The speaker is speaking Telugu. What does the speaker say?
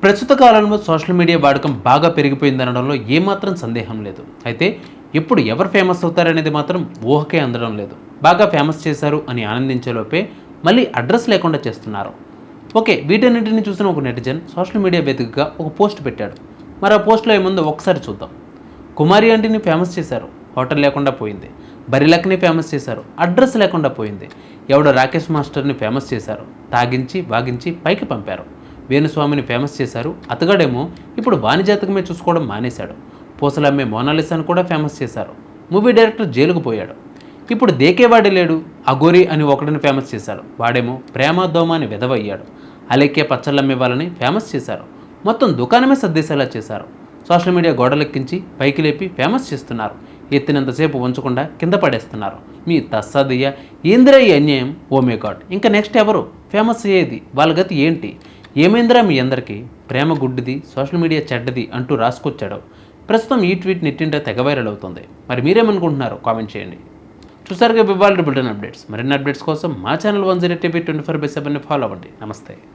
ప్రస్తుత కాలంలో సోషల్ మీడియా వాడకం బాగా పెరిగిపోయిందనడంలో ఏమాత్రం సందేహం లేదు. అయితే ఇప్పుడు ఎవరు ఫేమస్ అవుతారనేది మాత్రం ఊహకే అందడం లేదు. బాగా ఫేమస్ చేశారు అని ఆనందించేలోపే మళ్ళీ అడ్రస్ లేకుండా చేస్తున్నారు. ఓకే, వీటన్నింటిని చూసిన ఒక నెటిజన్ సోషల్ మీడియా వేదికగా ఒక పోస్ట్ పెట్టాడు. మరి ఆ పోస్ట్లో ఏముందో ఒకసారి చూద్దాం. కుమారి ఆంటీని ఫేమస్ చేశారు, హోటల్ లేకుండా పోయింది. బరిలక్ని ఫేమస్ చేశారు, అడ్రస్ లేకుండా పోయింది. ఎవడో రాకేష్ మాస్టర్ని ఫేమస్ చేశారు, తాగించి వాగించి పైకి పంపారు. వేణుస్వామిని ఫేమస్ చేశారు, అతగాడేమో ఇప్పుడు వాణిజ్యాతకమే చూసుకోవడం మానేశాడు. పూసలమ్మే మోనాలిసాను కూడా ఫేమస్ చేశారు, మూవీ డైరెక్టర్ జైలుకు పోయాడు. ఇప్పుడు దేకేవాడే లేడు, అఘోరి అని ఒకటిని ఫేమస్ చేశారు, వాడేమో ప్రేమ దోమ అని వెదవయ్యాడు. అలెక్కే పచ్చళ్ళమ్మే వాళ్ళని ఫేమస్ చేశారు, మొత్తం దుకాణమే సర్దేసేలా చేశారు. సోషల్ మీడియా గోడలెక్కించి పైకి లేపి ఫేమస్ చేస్తున్నారు, ఎత్తినంతసేపు ఉంచకుండా కింద పడేస్తున్నారు. మీ తస్సదయ్య ఏందిరా ఈ అన్యాయం? ఓ మే గాడ్, ఇంకా నెక్స్ట్ ఎవరు ఫేమస్ అయ్యేది? వాళ్ళ గతి ఏంటి? ఏమైందిరా మీ అందరికీ? ప్రేమ గుడ్డిది, సోషల్ మీడియా చెడ్డది అంటూ రాసుకొచ్చాడు. ప్రస్తుతం ఈ ట్వీట్ నెట్టింట తెగ వైరల్ అవుతుంది. మరి మీరేమనుకుంటున్నారు? కామెంట్ చేయండి. చూసారుగా ఇవాళ బులెటిన్ అప్డేట్స్. మరిన్ని అప్డేట్స్ కోసం మా ఛానల్ 108 TV 24/7 ఫాలో అవ్వండి. నమస్తే.